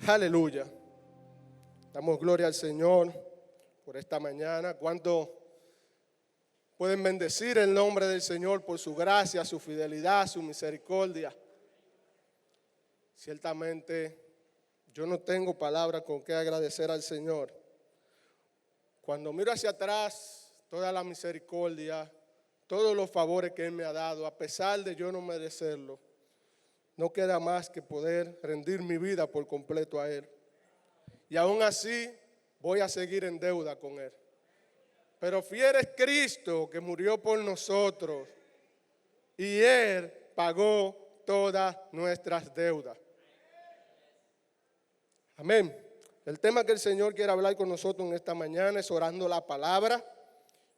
Aleluya. Damos gloria al Señor por esta mañana. ¿Cuánto pueden bendecir el nombre del Señor por su gracia, su fidelidad, su misericordia? Ciertamente yo no tengo palabras con que agradecer al Señor. Cuando miro hacia atrás, toda la misericordia, todos los favores que Él me ha dado, a pesar de yo no merecerlo, no queda más que poder rendir mi vida por completo a Él. Y aún así voy a seguir en deuda con Él. Pero fiel es Cristo que murió por nosotros y Él pagó todas nuestras deudas. Amén. El tema que el Señor quiere hablar con nosotros en esta mañana es orando la palabra.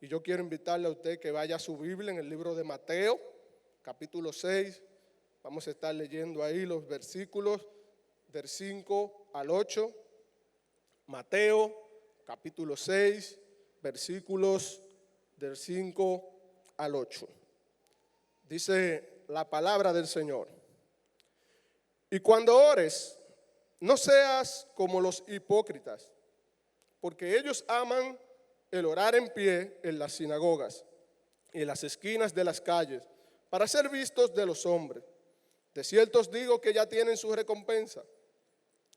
Y yo quiero invitarle a usted que vaya a su Biblia en el libro de Mateo, capítulo 6. Vamos a estar leyendo ahí los versículos del 5 al 8. Mateo, capítulo 6, versículos del 5 al 8. Dice la palabra del Señor. Y cuando ores, no seas como los hipócritas, porque ellos aman el orar en pie en las sinagogas y en las esquinas de las calles, para ser vistos de los hombres. De cierto os digo que ya tienen su recompensa.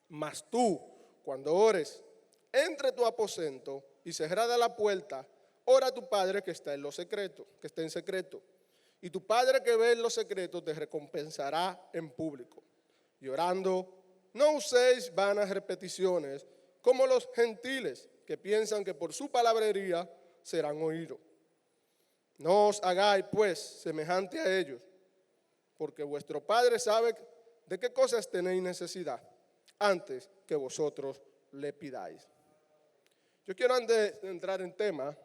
Mas tú, cuando ores, entra a tu aposento y cerrada la puerta, ora a tu Padre que está en lo secreto, que está en secreto. Y tu Padre que ve en lo secreto te recompensará en público. Y orando, no uséis vanas repeticiones como los gentiles que piensan que por su palabrería serán oídos. No os hagáis pues semejante a ellos, porque vuestro Padre sabe de qué cosas tenéis necesidad antes que vosotros le pidáis. Yo quiero, antes de entrar en tema,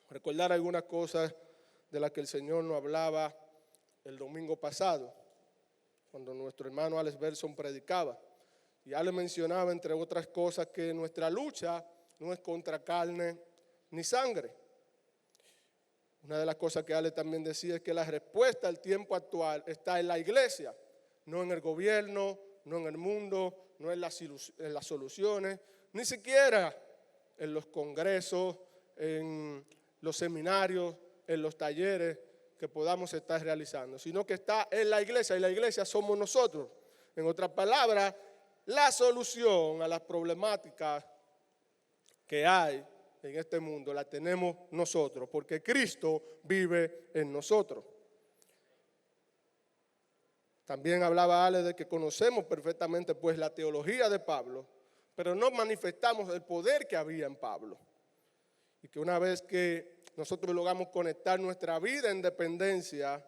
recordar algunas cosas de las que el Señor nos hablaba el domingo pasado, cuando nuestro hermano Alex Berson predicaba. Y ya le mencionaba, entre otras cosas, que nuestra lucha no es contra carne ni sangre. Una de las cosas que Ale también decía es que la respuesta al tiempo actual está en la iglesia, no en el gobierno, no en el mundo, no en las soluciones, ni siquiera en los congresos, en los seminarios, en los talleres que podamos estar realizando, sino que está en la iglesia, y la iglesia somos nosotros. En otras palabras, la solución a las problemáticas que hay en este mundo la tenemos nosotros, porque Cristo vive en nosotros. También hablaba Ale de que conocemos perfectamente pues la teología de Pablo, pero no manifestamos el poder que había en Pablo. Y que una vez que nosotros logramos conectar nuestra vida en dependencia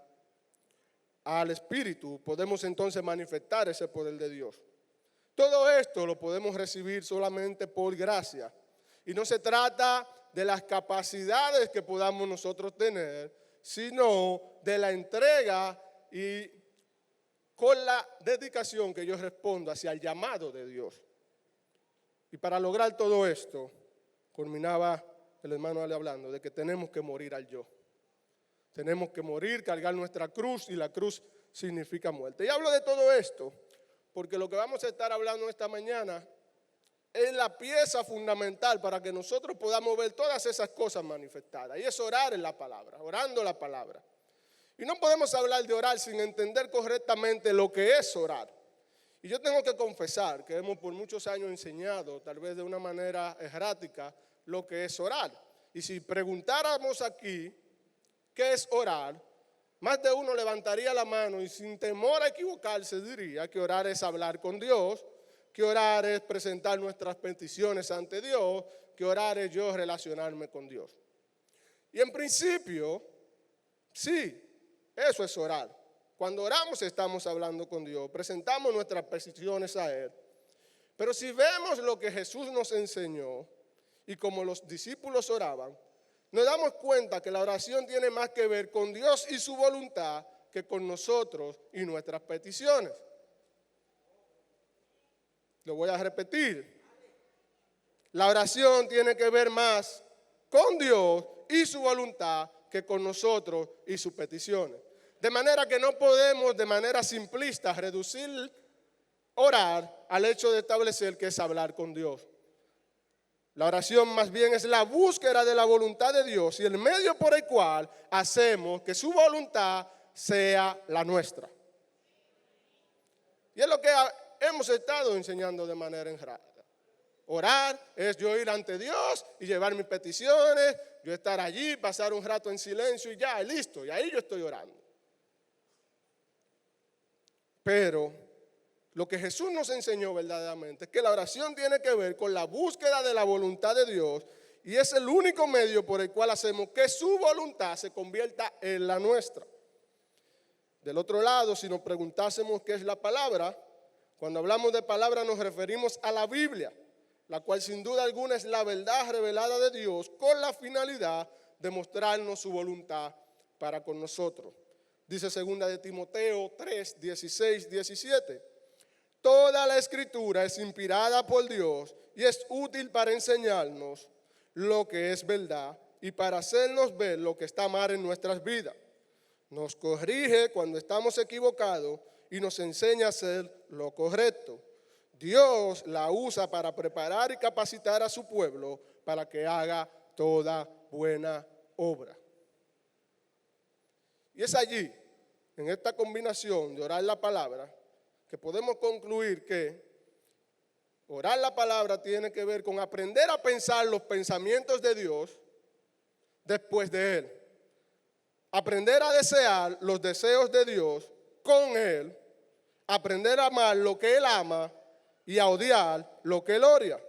al Espíritu, podemos entonces manifestar ese poder de Dios. Todo esto lo podemos recibir solamente por gracia. Y no se trata de las capacidades que podamos nosotros tener, sino de la entrega y con la dedicación que yo respondo hacia el llamado de Dios. Y para lograr todo esto, culminaba el hermano Ale hablando de que tenemos que morir al yo. Tenemos que morir, cargar nuestra cruz, y la cruz significa muerte. Y hablo de todo esto porque lo que vamos a estar hablando esta mañana es la pieza fundamental para que nosotros podamos ver todas esas cosas manifestadas. Y es orar en la palabra, orando la palabra. Y no podemos hablar de orar sin entender correctamente lo que es orar. Y yo tengo que confesar que hemos por muchos años enseñado, tal vez de una manera errática, lo que es orar. Y si preguntáramos aquí qué es orar, más de uno levantaría la mano y sin temor a equivocarse diría que orar es hablar con Dios, que orar es presentar nuestras peticiones ante Dios, que orar es yo relacionarme con Dios. Y en principio, sí, eso es orar. Cuando oramos estamos hablando con Dios, presentamos nuestras peticiones a Él. Pero si vemos lo que Jesús nos enseñó y como los discípulos oraban, nos damos cuenta que la oración tiene más que ver con Dios y su voluntad que con nosotros y nuestras peticiones. Lo voy a repetir. La oración tiene que ver más con Dios y su voluntad que con nosotros y sus peticiones. De manera que no podemos de manera simplista reducir orar al hecho de establecer que es hablar con Dios. La oración más bien es la búsqueda de la voluntad de Dios y el medio por el cual hacemos que su voluntad sea la nuestra. Y es lo que hemos estado enseñando de manera errada. Orar es yo ir ante Dios y llevar mis peticiones, yo estar allí, pasar un rato en silencio y ya, y listo, y ahí yo estoy orando. Pero lo que Jesús nos enseñó verdaderamente es que la oración tiene que ver con la búsqueda de la voluntad de Dios y es el único medio por el cual hacemos que su voluntad se convierta en la nuestra. Del otro lado, si nos preguntásemos qué es la palabra, cuando hablamos de palabra nos referimos a la Biblia, la cual sin duda alguna es la verdad revelada de Dios con la finalidad de mostrarnos su voluntad para con nosotros. Dice 2 de Timoteo 3, 16, 17. Toda la escritura es inspirada por Dios y es útil para enseñarnos lo que es verdad y para hacernos ver lo que está mal en nuestras vidas. Nos corrige cuando estamos equivocados y nos enseña a hacer lo correcto. Dios la usa para preparar y capacitar a su pueblo para que haga toda buena obra. Y es allí, en esta combinación de orar la palabra, que podemos concluir que orar la palabra tiene que ver con aprender a pensar los pensamientos de Dios después de Él. Aprender a desear los deseos de Dios con Él. Aprender a amar lo que Él ama y a odiar lo que Él odia.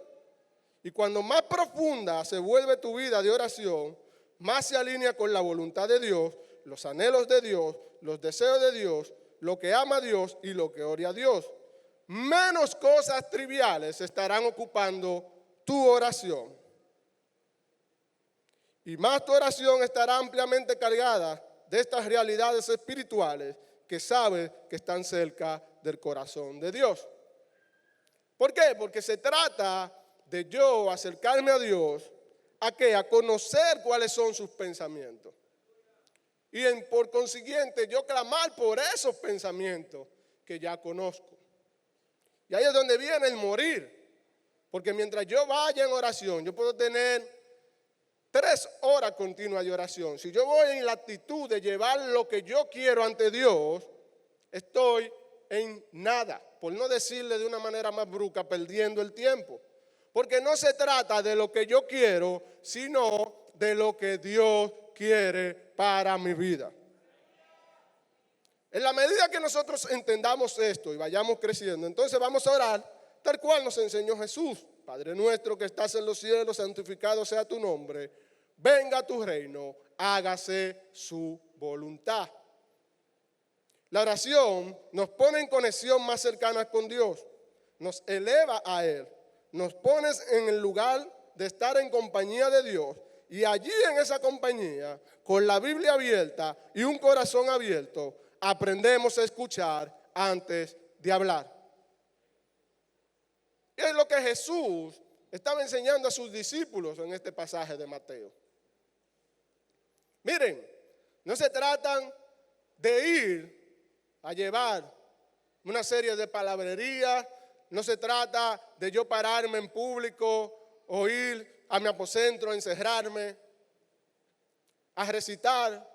Y cuando más profunda se vuelve tu vida de oración, más se alinea con la voluntad de Dios, los anhelos de Dios, los deseos de Dios, lo que ama a Dios y lo que odia a Dios. Menos cosas triviales estarán ocupando tu oración. Y más tu oración estará ampliamente cargada de estas realidades espirituales que sabes que están cerca del corazón de Dios. ¿Por qué? Porque se trata de yo acercarme a Dios, ¿a qué? A conocer cuáles son sus pensamientos. Y por consiguiente yo clamar por esos pensamientos que ya conozco. Y ahí es donde viene el morir. Porque mientras yo vaya en oración, yo puedo tener 3 horas continuas de oración. Si yo voy en la actitud de llevar lo que yo quiero ante Dios, estoy en nada. Por no decirle de una manera más bruta, perdiendo el tiempo. Porque no se trata de lo que yo quiero, sino de lo que Dios quiere para mi vida. En la medida que nosotros entendamos esto y vayamos creciendo, entonces vamos a orar tal cual nos enseñó Jesús. Padre nuestro que estás en los cielos, santificado sea tu nombre. Venga a tu reino, hágase su voluntad. La oración nos pone en conexión más cercana con Dios, nos eleva a Él, nos pone en el lugar de estar en compañía de Dios. Y allí en esa compañía, con la Biblia abierta y un corazón abierto, aprendemos a escuchar antes de hablar. Y es lo que Jesús estaba enseñando a sus discípulos en este pasaje de Mateo. Miren, no se tratan de ir a llevar una serie de palabrerías, no se trata de yo pararme en público o ir a mi aposento, a encerrarme, a recitar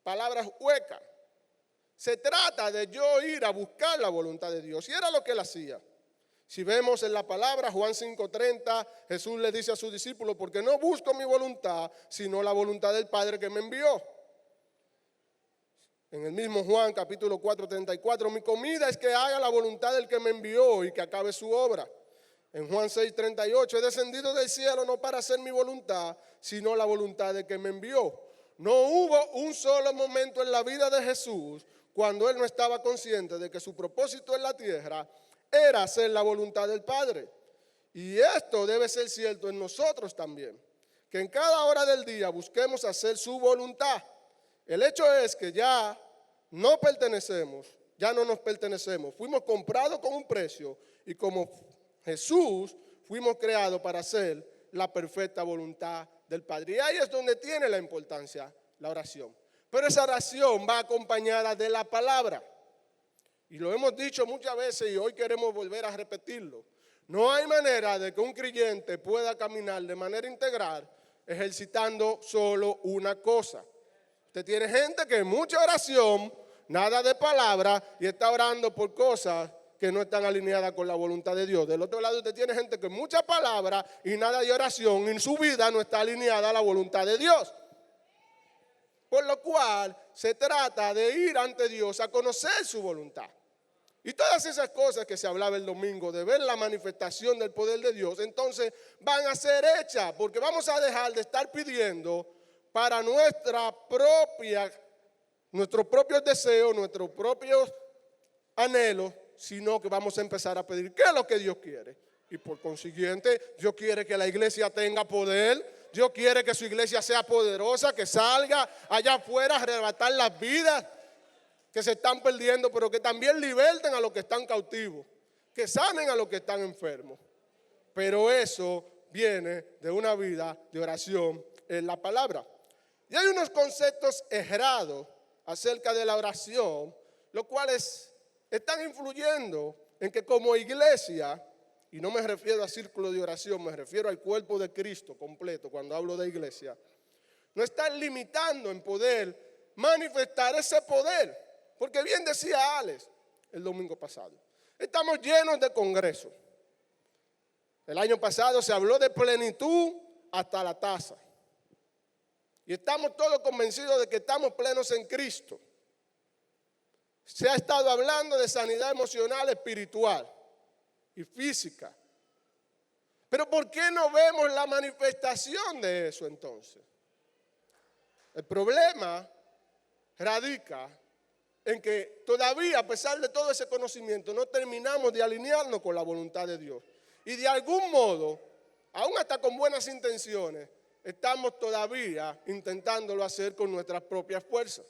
palabras huecas. Se trata de yo ir a buscar la voluntad de Dios. Y era lo que él hacía. Si vemos en la palabra, Juan 5:30, Jesús le dice a sus discípulos, porque no busco mi voluntad, sino la voluntad del Padre que me envió. En el mismo Juan capítulo 4:34, mi comida es que haga la voluntad del que me envió y que acabe su obra. En Juan 6:38, he descendido del cielo no para hacer mi voluntad, sino la voluntad del que me envió. No hubo un solo momento en la vida de Jesús cuando él no estaba consciente de que su propósito en la tierra era hacer la voluntad del Padre. Y esto debe ser cierto en nosotros también, que en cada hora del día busquemos hacer su voluntad. El hecho es que ya no pertenecemos, ya no nos pertenecemos. Fuimos comprados con un precio y como Jesús fuimos creados para hacer la perfecta voluntad del Padre. Y ahí es donde tiene la importancia la oración. Pero esa oración va acompañada de la palabra. Y lo hemos dicho muchas veces y hoy queremos volver a repetirlo. No hay manera de que un creyente pueda caminar de manera integral ejercitando solo una cosa. Usted tiene gente que mucha oración, nada de palabra y está orando por cosas que no están alineadas con la voluntad de Dios. Del otro lado usted tiene gente que mucha palabra y nada de oración y su vida no está alineada a la voluntad de Dios. Por lo cual se trata de ir ante Dios a conocer su voluntad. Y todas esas cosas que se hablaba el domingo, de ver la manifestación del poder de Dios, entonces van a ser hechas, porque vamos a dejar de estar pidiendo para nuestros propios deseos, nuestros propios anhelos, sino que vamos a empezar a pedir qué es lo que Dios quiere. Y por consiguiente, Dios quiere que la iglesia tenga poder, Dios quiere que su iglesia sea poderosa, que salga allá afuera a arrebatar las vidas que se están perdiendo, pero que también liberten a los que están cautivos, que sanen a los que están enfermos. Pero eso viene de una vida de oración en la palabra. Y hay unos conceptos errados acerca de la oración, los cuales están influyendo en que como iglesia, y no me refiero a círculo de oración, me refiero al cuerpo de Cristo completo cuando hablo de iglesia, no están limitando en poder manifestar ese poder. Porque bien decía Alex el domingo pasado, estamos llenos de congresos. El año pasado se habló de plenitud hasta la taza. Y estamos todos convencidos de que estamos plenos en Cristo. Se ha estado hablando de sanidad emocional, espiritual y física. Pero ¿por qué no vemos la manifestación de eso entonces? El problema radica en que todavía, a pesar de todo ese conocimiento, no terminamos de alinearnos con la voluntad de Dios. Y de algún modo, aún hasta con buenas intenciones, estamos todavía intentándolo hacer con nuestras propias fuerzas.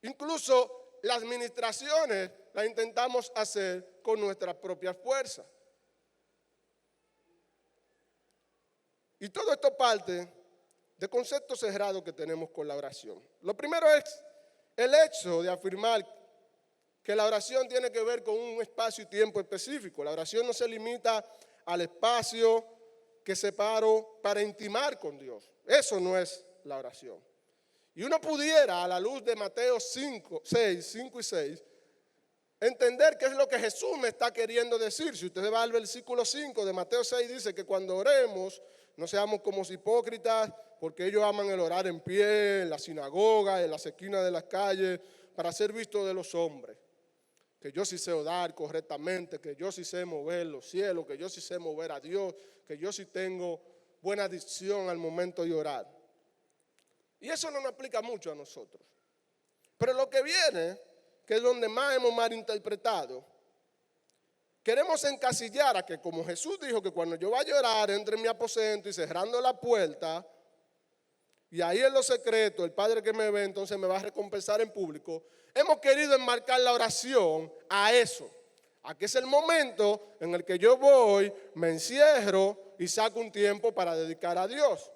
Incluso las administraciones las intentamos hacer con nuestras propias fuerzas. Y todo esto parte de conceptos cerrados que tenemos con la oración. Lo primero es el hecho de afirmar que la oración tiene que ver con un espacio y tiempo específico. La oración no se limita al espacio que separo para intimar con Dios. Eso no es la oración. Y uno pudiera, a la luz de Mateo 5 y 6, entender qué es lo que Jesús me está queriendo decir. Si usted va al versículo 5 de Mateo 6, dice que cuando oremos, no seamos como hipócritas, porque ellos aman el orar en pie, en la sinagoga, en las esquinas de las calles, para ser vistos de los hombres. Que yo sí sé orar correctamente, que yo sí sé mover los cielos, que yo sí sé mover a Dios, que yo sí tengo buena dicción al momento de orar. Y eso no nos aplica mucho a nosotros. Pero lo que viene, que es donde más hemos malinterpretado, queremos encasillar a que como Jesús dijo que cuando yo vaya a orar, entre en mi aposento y cerrando la puerta, y ahí en lo secreto, el Padre que me ve entonces me va a recompensar en público. Hemos querido enmarcar la oración a eso, a que es el momento en el que yo voy, me encierro y saco un tiempo para dedicar a Dios.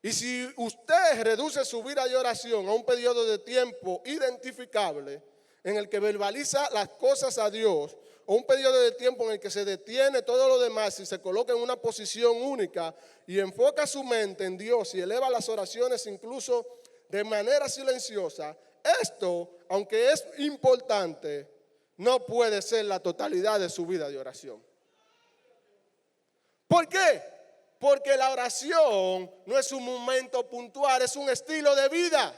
Y si usted reduce su vida de oración a un periodo de tiempo identificable en el que verbaliza las cosas a Dios, o un periodo de tiempo en el que se detiene todo lo demás y se coloca en una posición única y enfoca su mente en Dios y eleva las oraciones incluso de manera silenciosa, esto, aunque es importante, no puede ser la totalidad de su vida de oración. ¿Por qué? Porque la oración no es un momento puntual, es un estilo de vida.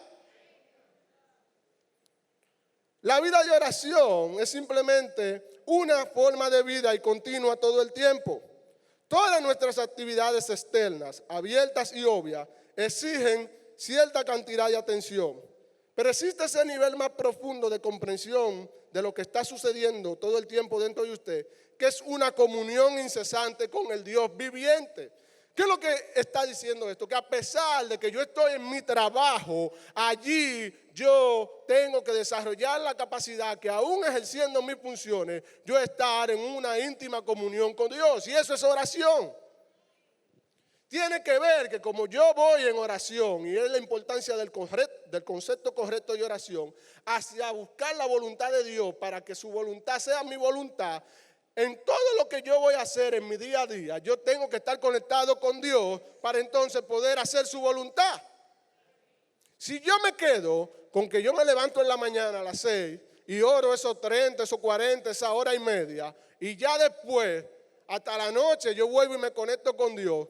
La vida de oración es simplemente una forma de vida y continua todo el tiempo. Todas nuestras actividades externas, abiertas y obvias, exigen cierta cantidad de atención. Pero existe ese nivel más profundo de comprensión de lo que está sucediendo todo el tiempo dentro de usted, que es una comunión incesante con el Dios viviente. ¿Qué es lo que está diciendo esto? Que a pesar de que yo estoy en mi trabajo, allí yo tengo que desarrollar la capacidad que aún ejerciendo mis funciones, yo estar en una íntima comunión con Dios. Y eso es oración. tiene que ver que como yo voy en oración, y es la importancia del concepto correcto de oración, hacia buscar la voluntad de Dios para que su voluntad sea mi voluntad, en todo lo que yo voy a hacer en mi día a día, yo tengo que estar conectado con Dios para entonces poder hacer su voluntad. Si yo me quedo con que yo me levanto en la mañana a las 6 y oro esos 30, esos 40, esa hora y media, y ya después, hasta la noche, yo vuelvo y me conecto con Dios,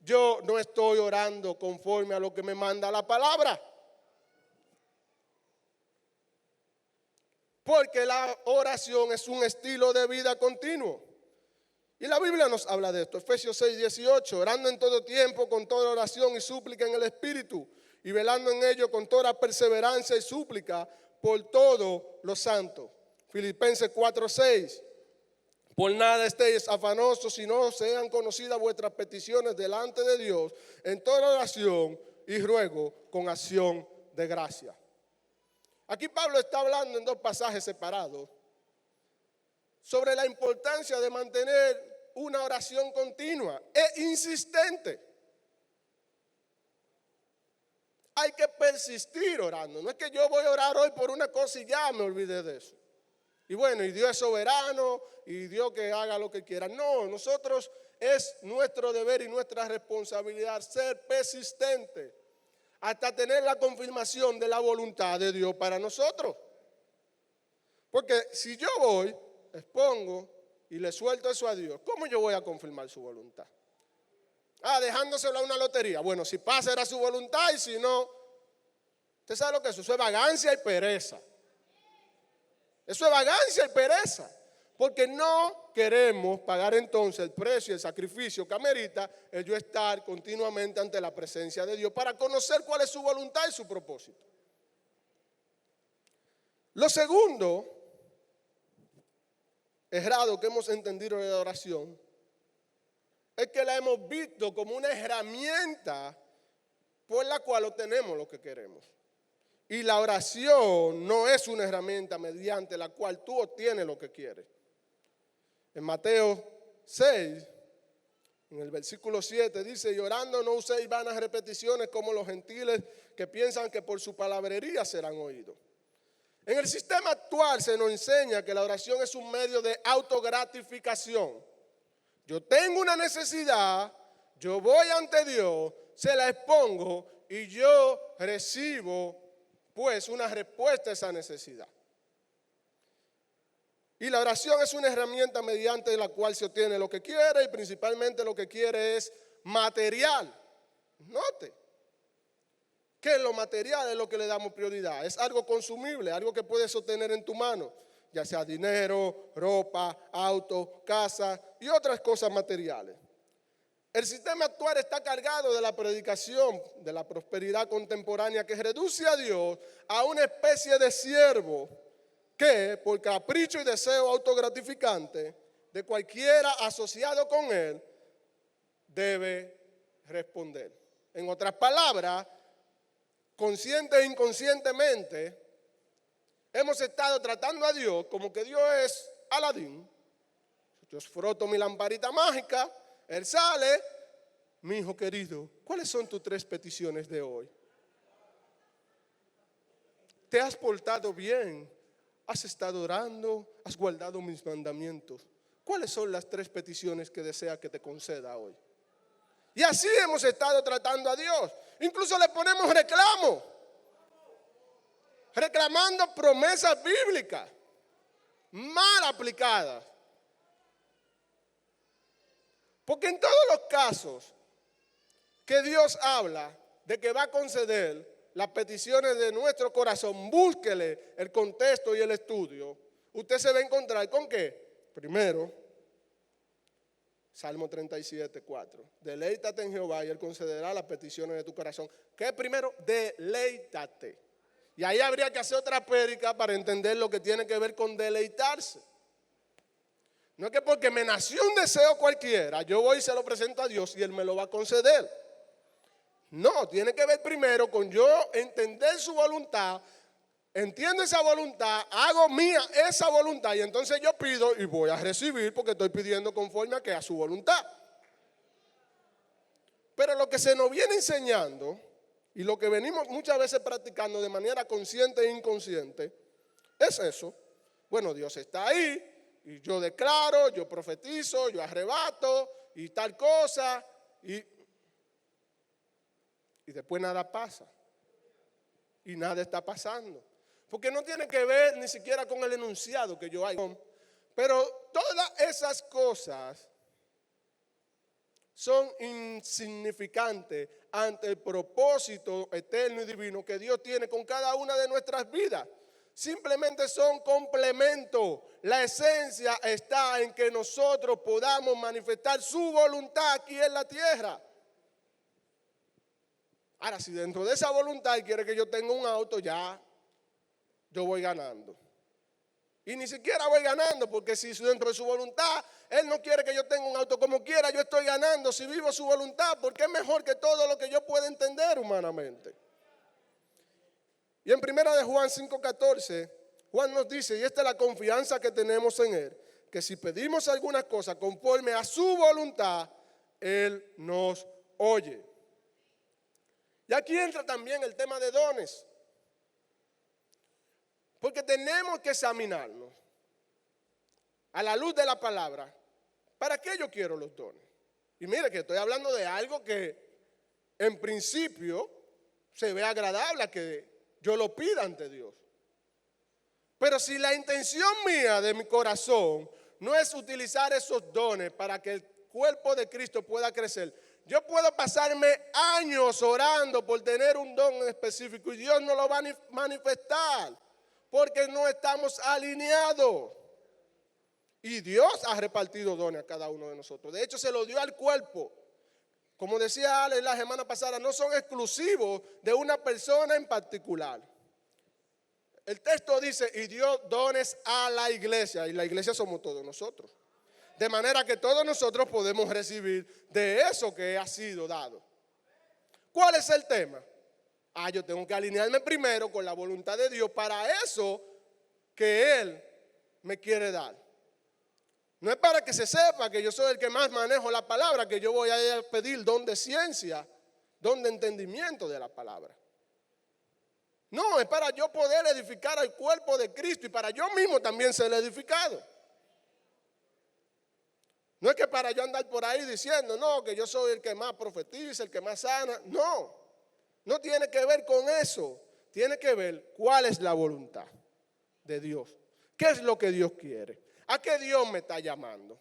yo no estoy orando conforme a lo que me manda la palabra. Porque la oración es un estilo de vida continuo. Y la Biblia nos habla de esto. Efesios 6, 18. Orando en todo tiempo con toda oración y súplica en el Espíritu. Y velando en ello con toda perseverancia y súplica por todos los santos. Filipenses 4, 6. Por nada estéis afanosos, sino sean conocidas vuestras peticiones delante de Dios en toda oración y ruego con acción de gracia. Aquí Pablo está hablando en dos pasajes separados sobre la importancia de mantener una oración continua e insistente. Hay que persistir orando. No es que yo voy a orar hoy por una cosa y ya me olvidé de eso. Y bueno, y Dios es soberano y Dios que haga lo que quiera. No, nosotros es nuestro deber y nuestra responsabilidad ser persistente hasta tener la confirmación de la voluntad de Dios para nosotros. Porque si yo voy, expongo y le suelto eso a Dios, ¿cómo yo voy a confirmar su voluntad? Dejándoselo a una lotería. Bueno, si pasa era su voluntad y si no, ¿usted sabe lo que es eso? Eso es vagancia y pereza. Eso es vagancia y pereza. Porque no queremos pagar entonces el precio y el sacrificio que amerita el yo estar continuamente ante la presencia de Dios para conocer cuál es su voluntad y su propósito. Lo segundo errado que hemos entendido de la oración es que la hemos visto como una herramienta por la cual obtenemos lo que queremos. Y la oración no es una herramienta mediante la cual tú obtienes lo que quieres. En Mateo 6, en el versículo 7 dice, y orando no uséis vanas repeticiones como los gentiles que piensan que por su palabrería serán oídos. En el sistema actual se nos enseña que la oración es un medio de autogratificación. Yo tengo una necesidad, yo voy ante Dios, se la expongo y yo recibo pues una respuesta a esa necesidad. Y la oración es una herramienta mediante la cual se obtiene lo que quiere y principalmente lo que quiere es material. Note que lo material es lo que le damos prioridad. Es algo consumible, algo que puedes obtener en tu mano, ya sea dinero, ropa, auto, casa y otras cosas materiales. El sistema actual está cargado de la predicación de la prosperidad contemporánea que reduce a Dios a una especie de siervo que por capricho y deseo autogratificante de cualquiera asociado con él debe responder. En otras palabras, consciente e inconscientemente, hemos estado tratando a Dios como que Dios es Aladín. Yo froto mi lamparita mágica, Él sale, mi hijo querido, ¿cuáles son tus 3 peticiones de hoy? ¿Te has portado bien? ¿Has estado orando? ¿Has guardado mis mandamientos? ¿Cuáles son las 3 peticiones que desea que te conceda hoy? Y así hemos estado tratando a Dios. Incluso le ponemos reclamo. Reclamando promesas bíblicas mal aplicadas. Porque en todos los casos que Dios habla de que va a conceder las peticiones de nuestro corazón, búsquele el contexto y el estudio, usted se va a encontrar con ¿qué? Primero, Salmo 37, 4. Deleítate en Jehová y Él concederá las peticiones de tu corazón. ¿Qué primero? Deleítate. Y ahí habría que hacer otra prédica para entender lo que tiene que ver con deleitarse. No es que porque me nació un deseo cualquiera, yo voy y se lo presento a Dios y Él me lo va a conceder. No, tiene que ver primero con yo entender su voluntad, entiendo esa voluntad, hago mía esa voluntad y entonces yo pido y voy a recibir porque estoy pidiendo conforme a su voluntad. Pero lo que se nos viene enseñando y lo que venimos muchas veces practicando de manera consciente e inconsciente es eso. Bueno, Dios está ahí y yo declaro, yo profetizo, yo arrebato y tal cosa y después nada pasa y nada está pasando. Porque no tiene que ver ni siquiera con el enunciado que yo hago. Pero todas esas cosas son insignificantes ante el propósito eterno y divino que Dios tiene con cada una de nuestras vidas. Simplemente son complementos. La esencia está en que nosotros podamos manifestar su voluntad aquí en la tierra. Ahora, si dentro de esa voluntad Él quiere que yo tenga un auto, ya yo voy ganando. Y ni siquiera voy ganando, porque si dentro de su voluntad Él no quiere que yo tenga un auto como quiera, yo estoy ganando si vivo su voluntad, porque es mejor que todo lo que yo pueda entender humanamente. Y en 1 de Juan 5:14, Juan nos dice, y esta es la confianza que tenemos en Él, que si pedimos alguna cosa conforme a su voluntad, Él nos oye. Y aquí entra también el tema de dones. Porque tenemos que examinarnos a la luz de la palabra. ¿Para qué yo quiero los dones? Y mire que estoy hablando de algo que en principio se ve agradable a que yo lo pida ante Dios. Pero si la intención mía de mi corazón no es utilizar esos dones para que el cuerpo de Cristo pueda crecer, yo puedo pasarme años orando por tener un don específico y Dios no lo va a manifestar. Porque no estamos alineados. Y Dios ha repartido dones a cada uno de nosotros. De hecho, se lo dio al cuerpo. Como decía Alex la semana pasada, no son exclusivos de una persona en particular. El texto dice, y dio dones a la iglesia. Y la iglesia somos todos nosotros. De manera que todos nosotros podemos recibir de eso que ha sido dado. ¿Cuál es el tema? Yo tengo que alinearme primero con la voluntad de Dios para eso que Él me quiere dar. No es para que se sepa que yo soy el que más manejo la palabra, que yo voy a pedir don de ciencia, don de entendimiento de la palabra. No, es para yo poder edificar al cuerpo de Cristo y para yo mismo también ser edificado. No es que para yo andar por ahí diciendo, no, que yo soy el que más profetiza, el que más sana. No. No tiene que ver con eso, tiene que ver cuál es la voluntad de Dios. ¿Qué es lo que Dios quiere? ¿A qué Dios me está llamando?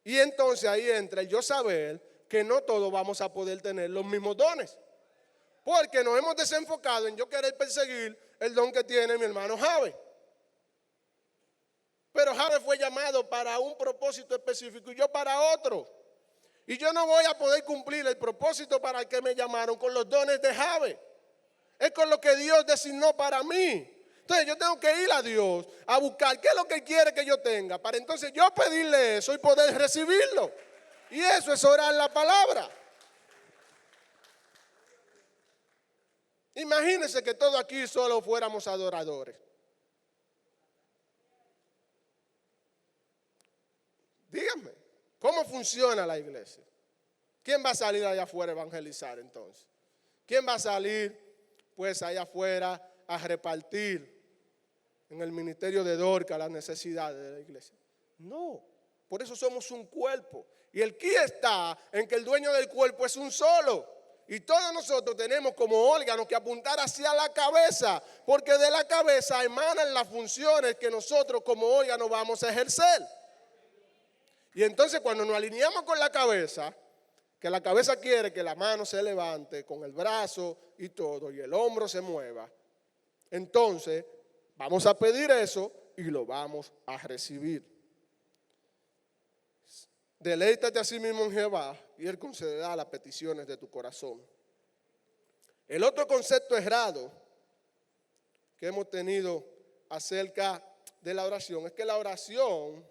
Y entonces ahí entra el yo saber que no todos vamos a poder tener los mismos dones. Porque nos hemos desenfocado en yo querer perseguir el don que tiene mi hermano Javi. Pero Javi fue llamado para un propósito específico y yo para otro. Y yo no voy a poder cumplir el propósito para el que me llamaron con los dones de Javi. Es con lo que Dios designó para mí. Entonces yo tengo que ir a Dios a buscar qué es lo que Él quiere que yo tenga. Para entonces yo pedirle eso y poder recibirlo. Y eso es orar la palabra. Imagínense que todos aquí solo fuéramos adoradores. Díganme. ¿Cómo funciona la iglesia? ¿Quién va a salir allá afuera a evangelizar entonces? ¿Quién va a salir pues allá afuera a repartir en el ministerio de Dorcas las necesidades de la iglesia? No, por eso somos un cuerpo. Y el key está en que el dueño del cuerpo es un solo. Y todos nosotros tenemos como órganos que apuntar hacia la cabeza, porque de la cabeza emanan las funciones que nosotros como órganos vamos a ejercer. Y entonces cuando nos alineamos con la cabeza, que la cabeza quiere que la mano se levante con el brazo y todo, y el hombro se mueva, entonces vamos a pedir eso y lo vamos a recibir. Deleítate a sí mismo en Jehová y Él concederá las peticiones de tu corazón. El otro concepto errado que hemos tenido acerca de la oración es que la oración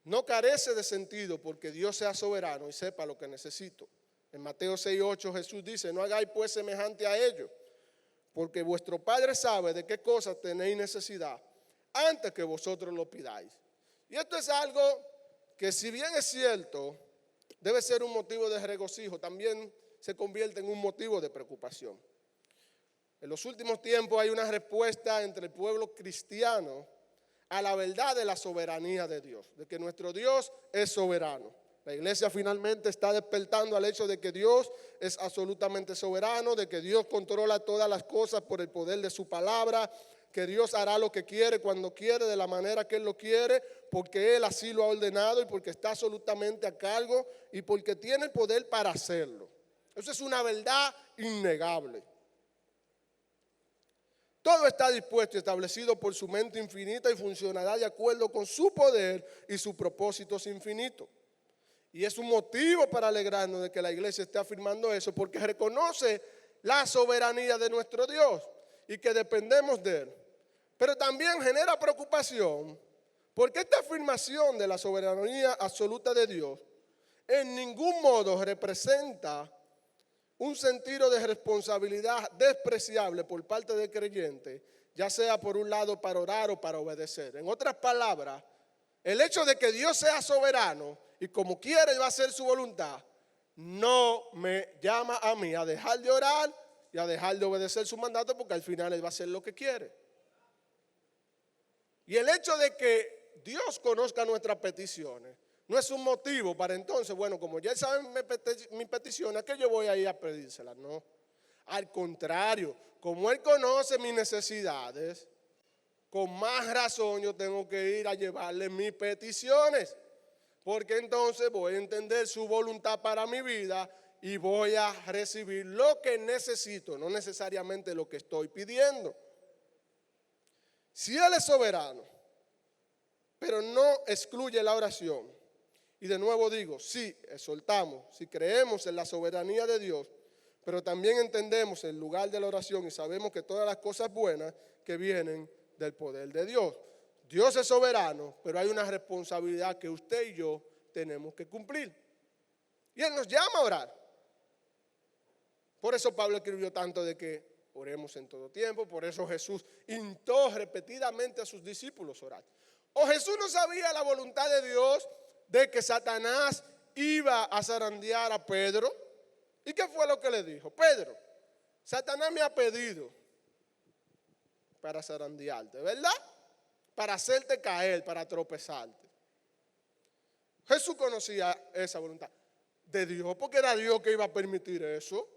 no carece de sentido porque Dios sea soberano y sepa lo que necesito. En Mateo 6:8 Jesús dice, no hagáis pues semejante a ellos, porque vuestro Padre sabe de qué cosas tenéis necesidad antes que vosotros lo pidáis. Y esto es algo que si bien es cierto, debe ser un motivo de regocijo, también se convierte en un motivo de preocupación. En los últimos tiempos hay una respuesta entre el pueblo cristiano a la verdad de la soberanía de Dios, de que nuestro Dios es soberano. La iglesia finalmente está despertando al hecho de que Dios es absolutamente soberano, de que Dios controla todas las cosas por el poder de su palabra, que Dios hará lo que quiere, cuando quiere, de la manera que Él lo quiere, porque Él así lo ha ordenado y porque está absolutamente a cargo y porque tiene el poder para hacerlo. Eso es una verdad innegable. Todo está dispuesto y establecido por su mente infinita y funcionará de acuerdo con su poder y sus propósitos infinitos. Y es un motivo para alegrarnos de que la iglesia esté afirmando eso, porque reconoce la soberanía de nuestro Dios y que dependemos de Él. Pero también genera preocupación, porque esta afirmación de la soberanía absoluta de Dios en ningún modo representa un sentido de responsabilidad despreciable por parte del creyente, ya sea por un lado para orar o para obedecer. En otras palabras, el hecho de que Dios sea soberano y como quiere va a hacer su voluntad, no me llama a mí a dejar de orar y a dejar de obedecer su mandato, porque al final Él va a hacer lo que quiere. Y el hecho de que Dios conozca nuestras peticiones no es un motivo para entonces, bueno, como ya Él sabe mi petición, ¿a qué yo voy a ir a pedírselas? No. Al contrario, como Él conoce mis necesidades, con más razón yo tengo que ir a llevarle mis peticiones, porque entonces voy a entender su voluntad para mi vida y voy a recibir lo que necesito, no necesariamente lo que estoy pidiendo. Si Él es soberano, pero no excluye la oración, y de nuevo digo, sí, exhortamos, si creemos en la soberanía de Dios, pero también entendemos el lugar de la oración y sabemos que todas las cosas buenas que vienen del poder de Dios. Dios es soberano, pero hay una responsabilidad que usted y yo tenemos que cumplir. Y Él nos llama a orar. Por eso Pablo escribió tanto de que oremos en todo tiempo, por eso Jesús instó repetidamente a sus discípulos a orar. ¿O Jesús no sabía la voluntad de Dios de que Satanás iba a zarandear a Pedro? ¿Y qué fue lo que le dijo? Pedro, Satanás me ha pedido para zarandearte, ¿verdad? Para hacerte caer, para tropezarte. Jesús conocía esa voluntad de Dios, porque era Dios que iba a permitir eso.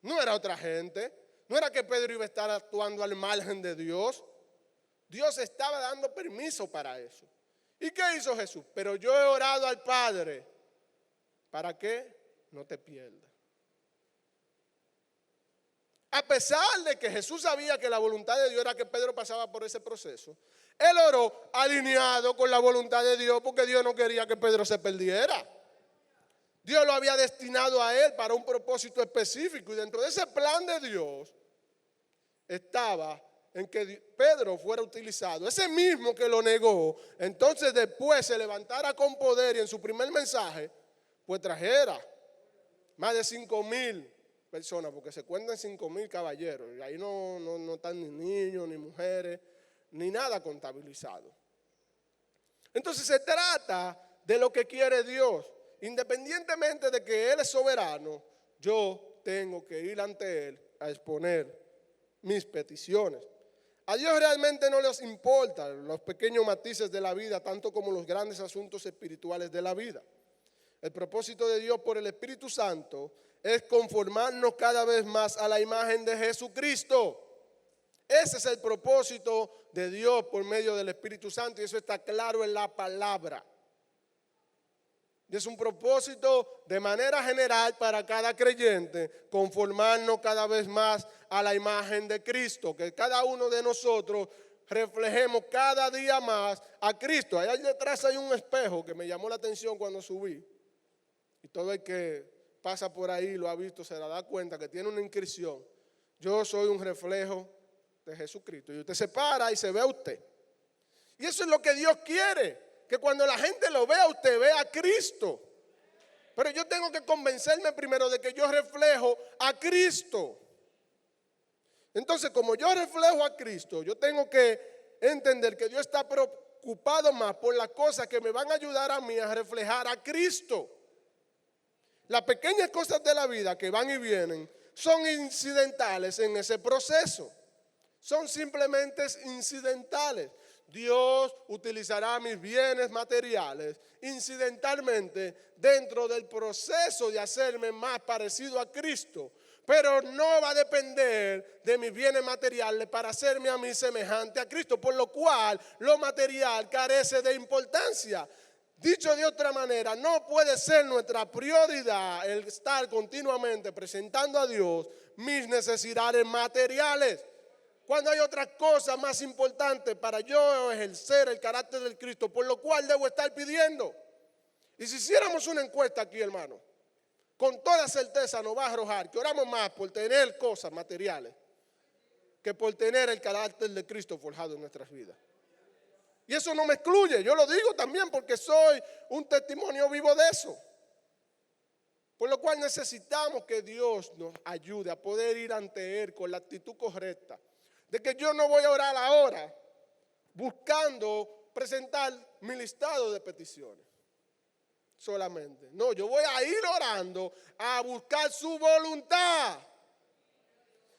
No era otra gente. No era que Pedro iba a estar actuando al margen de Dios. Dios estaba dando permiso para eso. ¿Y qué hizo Jesús? Pero yo he orado al Padre para que no te pierdas. A pesar de que Jesús sabía que la voluntad de Dios era que Pedro pasaba por ese proceso, Él oró alineado con la voluntad de Dios, porque Dios no quería que Pedro se perdiera. Dios lo había destinado a él para un propósito específico, y dentro de ese plan de Dios estaba en que Pedro fuera utilizado, ese mismo que lo negó, entonces después se levantara con poder y en su primer mensaje pues trajera más de 5,000 personas, porque se cuentan 5,000 caballeros, y ahí no están ni niños, ni mujeres, ni nada contabilizado. Entonces se trata de lo que quiere Dios. Independientemente de que Él es soberano, yo tengo que ir ante Él a exponer mis peticiones. A Dios realmente no les importan los pequeños matices de la vida, tanto como los grandes asuntos espirituales de la vida. El propósito de Dios por el Espíritu Santo es conformarnos cada vez más a la imagen de Jesucristo. Ese es el propósito de Dios por medio del Espíritu Santo, y eso está claro en la palabra. Y es un propósito de manera general para cada creyente, conformarnos cada vez más a la imagen de Cristo, que cada uno de nosotros reflejemos cada día más a Cristo. Allá detrás hay un espejo que me llamó la atención cuando subí, y todo el que pasa por ahí lo ha visto, se da cuenta que tiene una inscripción: yo soy un reflejo de Jesucristo. Y usted se para y se ve a usted. Y eso es lo que Dios quiere, que cuando la gente lo vea, usted vea a Cristo. Pero yo tengo que convencerme primero de que yo reflejo a Cristo. Entonces, como yo reflejo a Cristo, yo tengo que entender que Dios está preocupado más por las cosas que me van a ayudar a mí a reflejar a Cristo. Las pequeñas cosas de la vida que van y vienen son incidentales en ese proceso. Son simplemente incidentales. Dios utilizará mis bienes materiales incidentalmente dentro del proceso de hacerme más parecido a Cristo. Pero no va a depender de mis bienes materiales para hacerme a mí semejante a Cristo. Por lo cual lo material carece de importancia. Dicho de otra manera, no puede ser nuestra prioridad el estar continuamente presentando a Dios mis necesidades materiales, cuando hay otras cosas más importantes para yo ejercer el carácter del Cristo, por lo cual debo estar pidiendo. Y si hiciéramos una encuesta aquí, hermano, con toda certeza nos va a arrojar que oramos más por tener cosas materiales que por tener el carácter de Cristo forjado en nuestras vidas. Y eso no me excluye, yo lo digo también porque soy un testimonio vivo de eso. Por lo cual necesitamos que Dios nos ayude a poder ir ante Él con la actitud correcta. De que yo no voy a orar ahora buscando presentar mi listado de peticiones solamente. No, yo voy a ir orando a buscar su voluntad.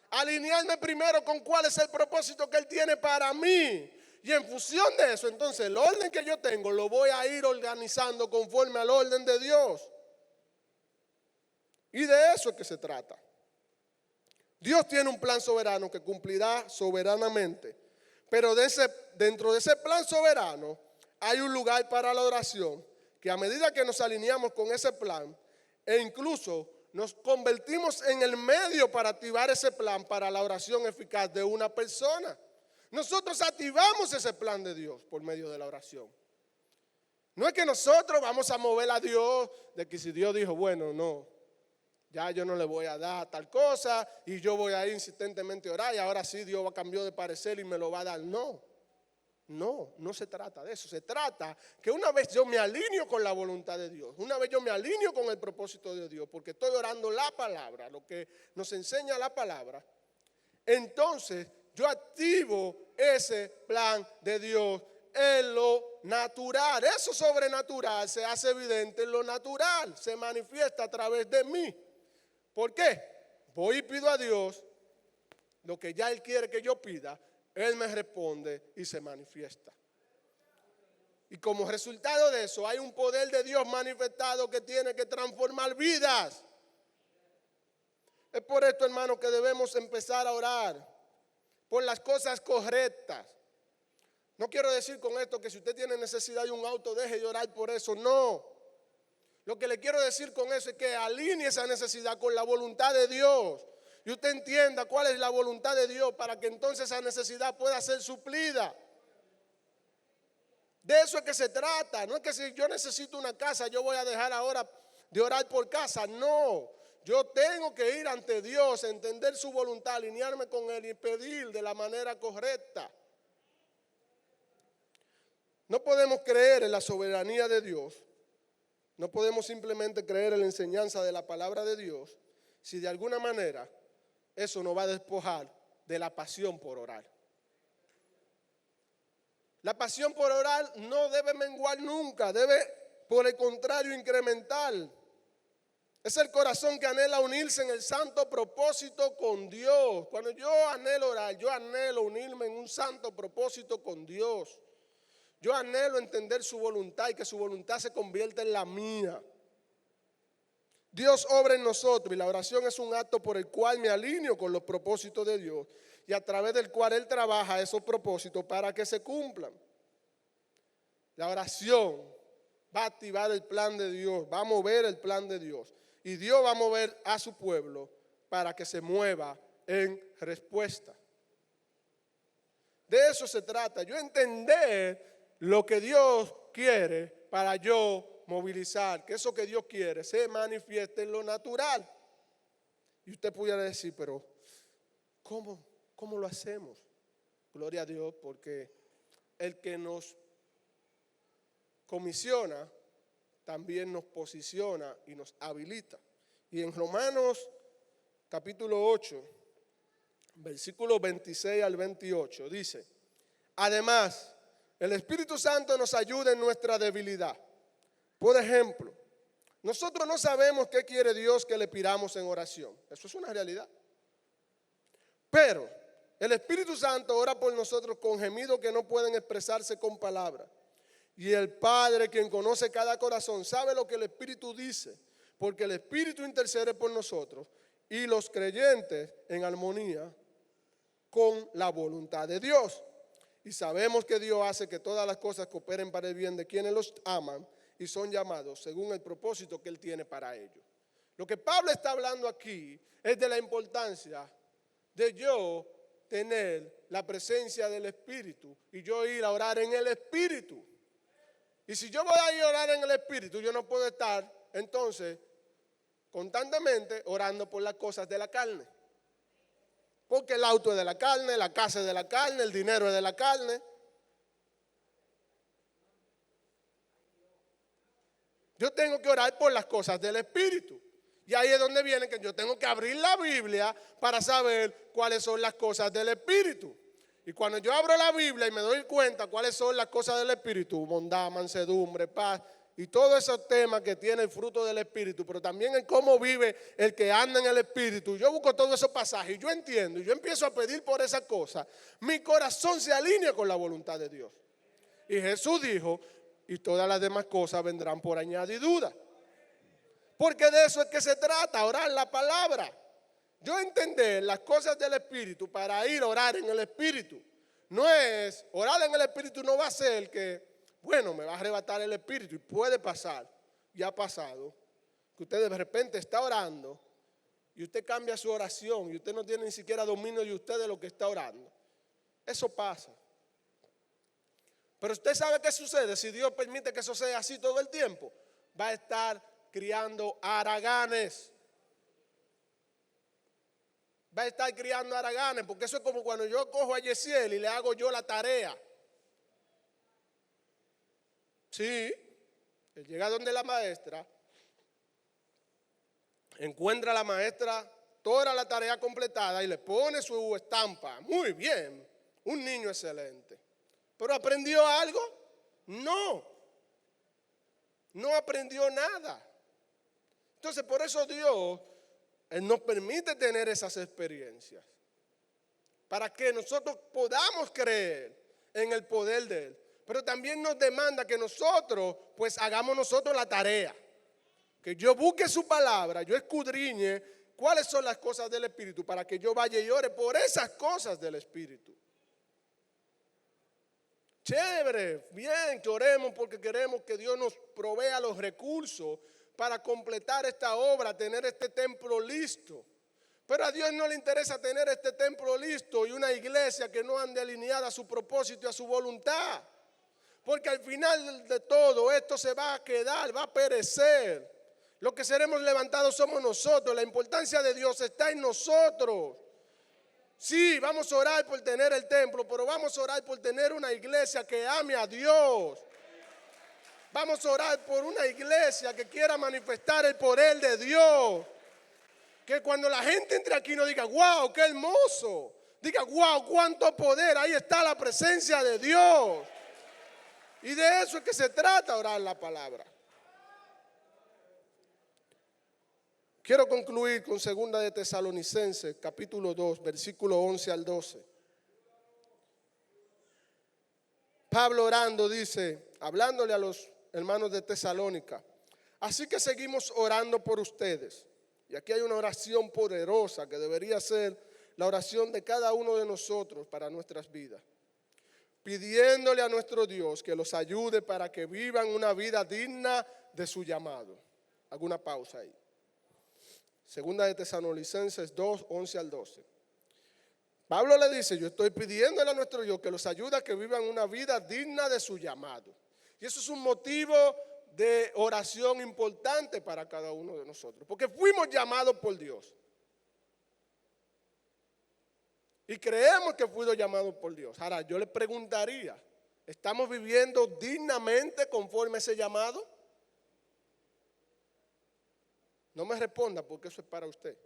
Alinearme primero con cuál es el propósito que Él tiene para mí. Y en función de eso, entonces el orden que yo tengo lo voy a ir organizando conforme al orden de Dios. Y de eso es que se trata. Dios tiene un plan soberano que cumplirá soberanamente. Pero dentro de ese plan soberano hay un lugar para la oración, que a medida que nos alineamos con ese plan e incluso nos convertimos en el medio para activar ese plan para la oración eficaz de una persona. Nosotros activamos ese plan de Dios por medio de la oración. No es que nosotros vamos a mover a Dios de que si Dios dijo, bueno, no, ya yo no le voy a dar tal cosa y yo voy a ir insistentemente a orar y ahora sí Dios va a cambiar de parecer y me lo va a dar. No se trata de eso. Se trata que una vez yo me alineo con la voluntad de Dios, una vez yo me alineo con el propósito de Dios, porque estoy orando la palabra, lo que nos enseña la palabra, entonces yo activo ese plan de Dios en lo natural. Eso sobrenatural se hace evidente en lo natural, se manifiesta a través de mí. ¿Por qué? Voy y pido a Dios lo que ya Él quiere que yo pida, Él me responde y se manifiesta. Y como resultado de eso hay un poder de Dios manifestado que tiene que transformar vidas. Es por esto, hermano, que debemos empezar a orar por las cosas correctas. No quiero decir con esto que si usted tiene necesidad de un auto, deje de orar por eso, no. Lo que le quiero decir con eso es que alinee esa necesidad con la voluntad de Dios. Y usted entienda cuál es la voluntad de Dios para que entonces esa necesidad pueda ser suplida. De eso es que se trata. No es que si yo necesito una casa, yo voy a dejar ahora de orar por casa. No, yo tengo que ir ante Dios, entender su voluntad, alinearme con Él y pedir de la manera correcta. No podemos creer en la soberanía de Dios. No podemos simplemente creer en la enseñanza de la palabra de Dios si de alguna manera eso nos va a despojar de la pasión por orar. La pasión por orar no debe menguar nunca, debe por el contrario incrementar. Es el corazón que anhela unirse en el santo propósito con Dios. Cuando yo anhelo orar, yo anhelo unirme en un santo propósito con Dios. Yo anhelo entender su voluntad y que su voluntad se convierta en la mía. Dios obra en nosotros y la oración es un acto por el cual me alineo con los propósitos de Dios y a través del cual Él trabaja esos propósitos para que se cumplan. La oración va a activar el plan de Dios, va a mover el plan de Dios y Dios va a mover a su pueblo para que se mueva en respuesta. De eso se trata, yo entender lo que Dios quiere para yo movilizar, que eso que Dios quiere se manifieste en lo natural. Y usted pudiera decir, pero ¿cómo lo hacemos? Gloria a Dios, porque el que nos comisiona también nos posiciona y nos habilita. Y en Romanos capítulo 8, versículos 26 al 28, dice, además, el Espíritu Santo nos ayuda en nuestra debilidad. Por ejemplo, Nosotros no sabemos qué quiere Dios que le pidamos en oración. Eso es una realidad. Pero el Espíritu Santo ora por nosotros con gemidos que no pueden expresarse con palabras. Y el Padre, quien conoce cada corazón, sabe lo que el Espíritu dice, porque el Espíritu intercede por nosotros y los creyentes en armonía con la voluntad de Dios. Y sabemos que Dios hace que todas las cosas cooperen para el bien de quienes los aman y son llamados según el propósito que Él tiene para ellos. Lo que Pablo está hablando aquí es de la importancia de yo tener la presencia del Espíritu y yo ir a orar en el Espíritu. Y si yo voy a ir a orar en el Espíritu, yo no puedo estar entonces constantemente orando por las cosas de la carne. Porque el auto es de la carne, la casa es de la carne, el dinero es de la carne. Yo tengo que orar por las cosas del Espíritu. Y ahí es donde viene que yo tengo que abrir la Biblia para saber cuáles son las cosas del Espíritu. Y cuando yo abro la Biblia y me doy cuenta cuáles son las cosas del Espíritu, bondad, mansedumbre, paz, y todos esos temas que tiene el fruto del Espíritu, pero también en cómo vive el que anda en el Espíritu, yo busco todos esos pasajes y yo entiendo, y yo empiezo a pedir por esas cosas, mi corazón se alinea con la voluntad de Dios. Y Jesús dijo, y todas las demás cosas vendrán por añadidura. Porque de eso es que se trata, orar la palabra. Yo entender las cosas del Espíritu para ir a orar en el Espíritu. No es, orar en el Espíritu no va a ser que, bueno, me va a arrebatar el Espíritu. Y puede pasar, ya ha pasado, que usted de repente está orando y usted cambia su oración y usted no tiene ni siquiera dominio de usted de lo que está orando. Eso pasa. Pero usted sabe qué sucede si Dios permite que eso sea así todo el tiempo. Va a estar criando haraganes. Va a estar criando haraganes, porque eso es como cuando yo cojo a Yesiel y le hago yo la tarea. Sí, él llega donde la maestra, encuentra a la maestra toda la tarea completada y le pone su estampa. Muy bien, un niño excelente. ¿Pero aprendió algo? No, no aprendió nada. Entonces por eso Dios nos permite tener esas experiencias, para que nosotros podamos creer en el poder de Él. Pero también nos demanda que nosotros, pues hagamos nosotros la tarea. Que yo busque su palabra, yo escudriñe cuáles son las cosas del Espíritu, para que yo vaya y ore por esas cosas del Espíritu. Chévere, bien, que oremos porque queremos que Dios nos provea los recursos para completar esta obra, tener este templo listo. Pero a Dios no le interesa tener este templo listo y una iglesia que no ande alineada a su propósito y a su voluntad. Porque al final de todo esto se va a quedar, va a perecer. Los que seremos levantados somos nosotros. La importancia de Dios está en nosotros. Sí, vamos a orar por tener el templo, pero vamos a orar por tener una iglesia que ame a Dios. Vamos a orar por una iglesia que quiera manifestar el poder de Dios. Que cuando la gente entre aquí no diga, wow, qué hermoso. Diga, wow, cuánto poder. Ahí está la presencia de Dios. Y de eso es que se trata, orar la palabra. Quiero concluir con 2 de Tesalonicenses, capítulo 2, versículo 11 al 12. Pablo orando dice, hablándole a los hermanos de Tesalónica, así que seguimos orando por ustedes. Y aquí hay una oración poderosa que debería ser la oración de cada uno de nosotros para nuestras vidas. Pidiéndole a nuestro Dios que los ayude para que vivan una vida digna de su llamado. Hago una pausa ahí. 2 de Tesalonicenses 2, 11 al 12. Pablo le dice, yo estoy pidiéndole a nuestro Dios que los ayude a que vivan una vida digna de su llamado. Y eso es un motivo de oración importante para cada uno de nosotros, porque fuimos llamados por Dios. Y creemos que fuimos llamados por Dios. Ahora, yo le preguntaría, ¿estamos viviendo dignamente conforme a ese llamado? No me responda porque eso es para usted.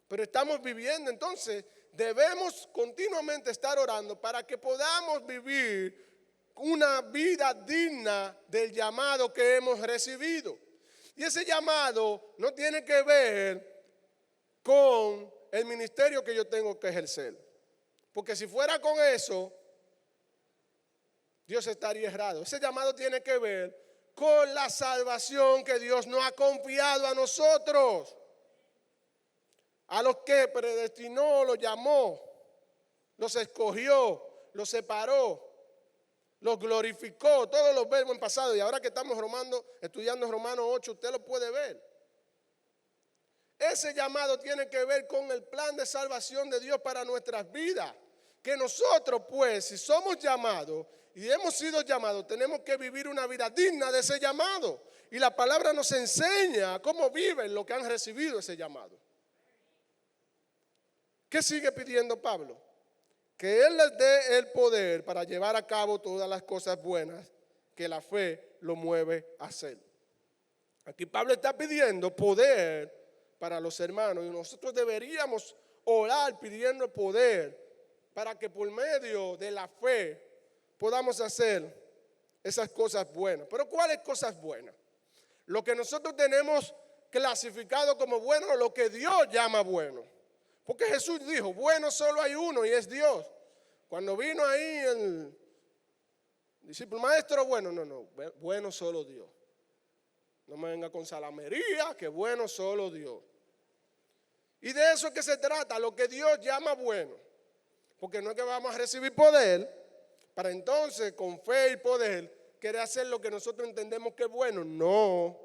Pero estamos viviendo, entonces debemos continuamente estar orando para que podamos vivir una vida digna del llamado que hemos recibido. Y ese llamado no tiene que ver con el ministerio que yo tengo que ejercer. Porque si fuera con eso, Dios estaría errado. Ese llamado tiene que ver con la salvación que Dios nos ha confiado a nosotros. A los que predestinó, los llamó, los escogió, los separó, los glorificó. Todos los verbos en pasado. Y ahora que estamos estudiando Romanos 8, usted lo puede ver. Ese llamado tiene que ver con el plan de salvación de Dios para nuestras vidas. Que nosotros, pues, si somos llamados y hemos sido llamados, tenemos que vivir una vida digna de ese llamado. Y la palabra nos enseña cómo viven los que han recibido ese llamado. ¿Qué sigue pidiendo Pablo? Que Él les dé el poder para llevar a cabo todas las cosas buenas que la fe lo mueve a hacer. Aquí Pablo está pidiendo poder para los hermanos y nosotros deberíamos orar pidiendo poder para que por medio de la fe podamos hacer esas cosas buenas. Pero ¿cuáles cosas buenas? Lo que nosotros tenemos clasificado como bueno o lo que Dios llama bueno. Porque Jesús dijo, bueno solo hay uno y es Dios. Cuando vino ahí el discípulo, maestro bueno, no, bueno solo Dios. No me venga con salamería, que bueno solo Dios. Y de eso es que se trata, lo que Dios llama bueno. Porque no es que vamos a recibir poder, para entonces con fe y poder querer hacer lo que nosotros entendemos que es bueno. No,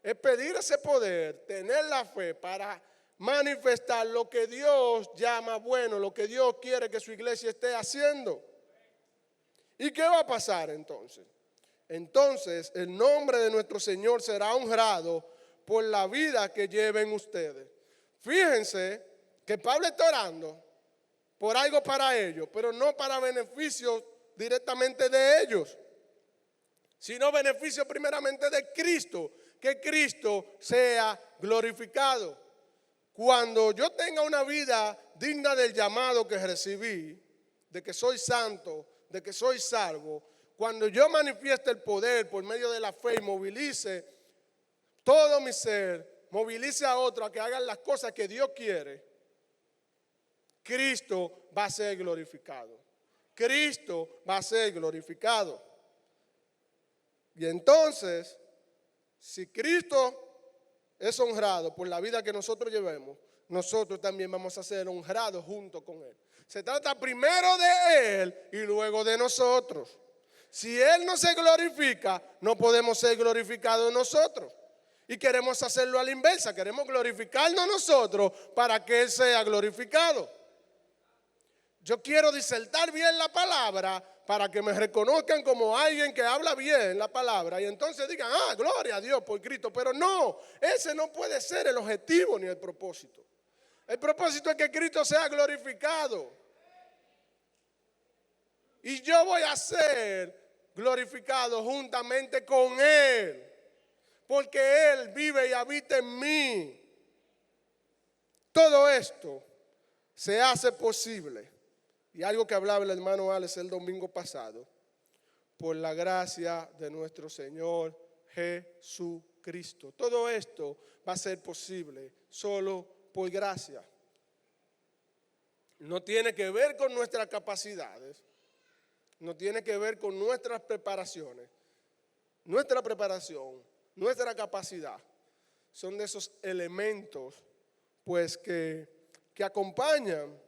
es pedir ese poder, tener la fe para manifestar lo que Dios llama bueno, lo que Dios quiere que su iglesia esté haciendo. ¿Y qué va a pasar entonces? Entonces el nombre de nuestro Señor será honrado por la vida que lleven ustedes. Fíjense que Pablo está orando por algo para ellos, pero no para beneficio directamente de ellos, sino beneficio primeramente de Cristo, que Cristo sea glorificado. Cuando yo tenga una vida digna del llamado que recibí, de que soy santo, de que soy salvo, cuando yo manifieste el poder por medio de la fe y movilice todo mi ser, movilice a otros a que hagan las cosas que Dios quiere, Cristo va a ser glorificado. Cristo va a ser glorificado. Y entonces, si Cristo es honrado por la vida que nosotros llevemos, nosotros también vamos a ser honrados junto con Él. Se trata primero de Él y luego de nosotros. Si Él no se glorifica, no podemos ser glorificados nosotros. Y queremos hacerlo a la inversa, queremos glorificarnos nosotros para que Él sea glorificado. Yo quiero disertar bien la palabra para que me reconozcan como alguien que habla bien la palabra y entonces digan, gloria a Dios por Cristo. Pero no, ese no puede ser el objetivo ni el propósito. El propósito es que Cristo sea glorificado. Y yo voy a ser glorificado juntamente con Él. Porque Él vive y habita en mí. Todo esto se hace posible. Y algo que hablaba el hermano Alex el domingo pasado. Por la gracia de nuestro Señor Jesucristo. Todo esto va a ser posible solo por gracia. No tiene que ver con nuestras capacidades. No tiene que ver con nuestras preparaciones. Nuestra preparación, nuestra capacidad, son de esos elementos pues que acompañan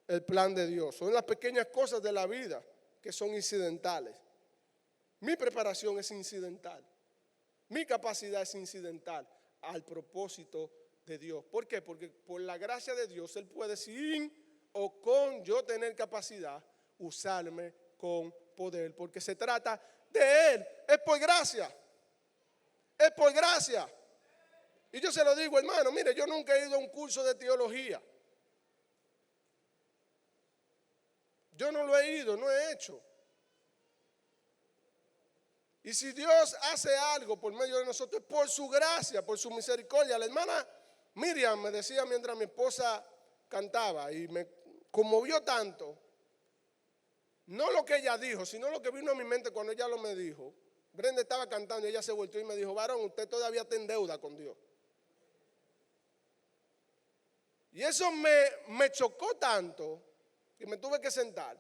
el plan de Dios. Son las pequeñas cosas de la vida que son incidentales. Mi preparación es incidental. Mi capacidad es incidental al propósito de Dios. ¿Por qué? Porque por la gracia de Dios Él puede, sin o con yo tener capacidad, usarme con poder. Porque se trata de Él. Es por gracia. Es por gracia. Y yo se lo digo, hermano, mire, yo nunca he ido a un curso de teología. Yo no lo he ido, no he hecho. Y si Dios hace algo por medio de nosotros, es por su gracia, por su misericordia. La hermana Miriam me decía mientras mi esposa cantaba y me conmovió tanto. No lo que ella dijo, sino lo que vino a mi mente cuando ella lo me dijo. Brenda estaba cantando y ella se volvió y me dijo, varón, usted todavía está en deuda con Dios. Y eso me chocó tanto que me tuve que sentar.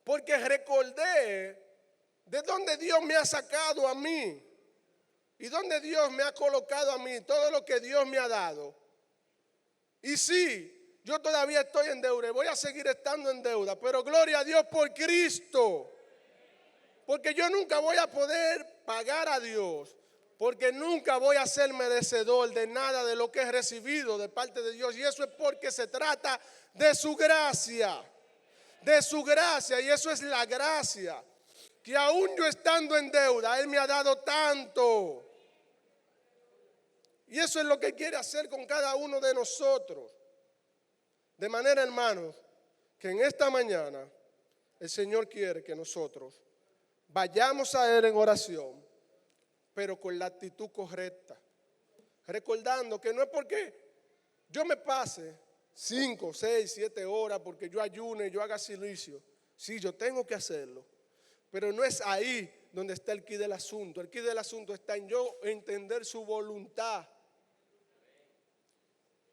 Porque recordé de dónde Dios me ha sacado a mí. Y dónde Dios me ha colocado a mí. Todo lo que Dios me ha dado. Y sí, yo todavía estoy en deuda. Y voy a seguir estando en deuda. Pero gloria a Dios por Cristo. Porque yo nunca voy a poder pagar a Dios. Porque nunca voy a ser merecedor de nada de lo que he recibido de parte de Dios. Y eso es porque se trata de su gracia. De su gracia. Y eso es la gracia. Que aún yo estando en deuda, Él me ha dado tanto. Y eso es lo que quiere hacer con cada uno de nosotros. De manera, hermanos, que en esta mañana el Señor quiere que nosotros vayamos a Él en oración, pero con la actitud correcta. Recordando que no es porque yo me pase 5, 6, 7 horas porque yo ayune, yo haga silicio. Sí, yo tengo que hacerlo. Pero no es ahí donde está el quid del asunto. El quid del asunto está en yo entender su voluntad.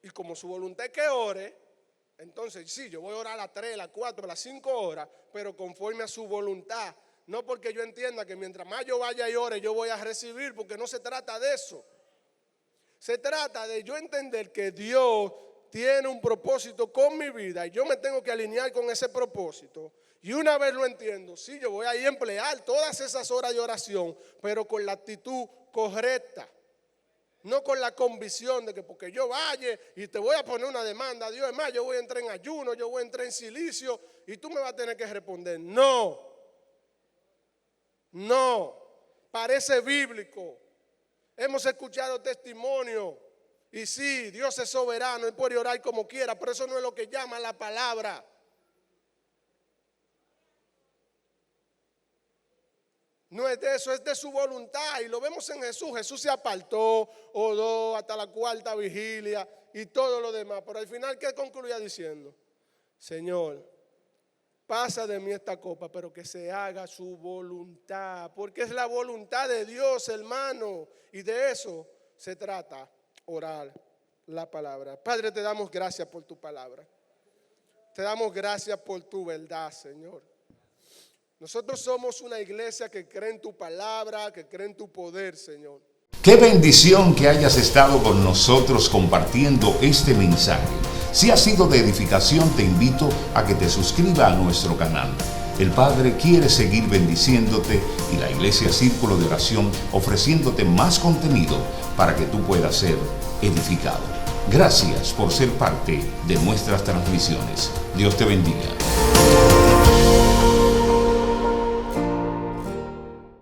Y como su voluntad es que ore, entonces sí, yo voy a orar a las 3, a las 4, a las 5 horas, pero conforme a su voluntad. No porque yo entienda que mientras más yo vaya y ore, yo voy a recibir, porque no se trata de eso. Se trata de yo entender que Dios tiene un propósito con mi vida y yo me tengo que alinear con ese propósito. Y una vez lo entiendo, sí, yo voy a ir a emplear todas esas horas de oración, pero con la actitud correcta. No con la convicción de que porque yo vaya y te voy a poner una demanda, Dios, es más, yo voy a entrar en ayuno, yo voy a entrar en silicio y tú me vas a tener que responder. No, parece bíblico. Hemos escuchado testimonio y sí, Dios es soberano y puede orar como quiera, pero eso no es lo que llama la palabra. No es de eso, es de su voluntad. Y lo vemos en Jesús. Jesús se apartó, oró hasta la 4ª vigilia y todo lo demás. Pero al final, ¿qué concluía diciendo? Señor, pasa de mí esta copa, pero que se haga su voluntad. Porque es la voluntad de Dios, hermano. Y de eso se trata, orar la palabra. Padre, te damos gracias por tu palabra. Te damos gracias por tu verdad, Señor. Nosotros somos una iglesia que cree en tu palabra, que cree en tu poder, Señor. Qué bendición que hayas estado con nosotros compartiendo este mensaje. Si ha sido de edificación, te invito a que te suscribas a nuestro canal. El Padre quiere seguir bendiciéndote y la Iglesia Círculo de Oración ofreciéndote más contenido para que tú puedas ser edificado. Gracias por ser parte de nuestras transmisiones. Dios te bendiga.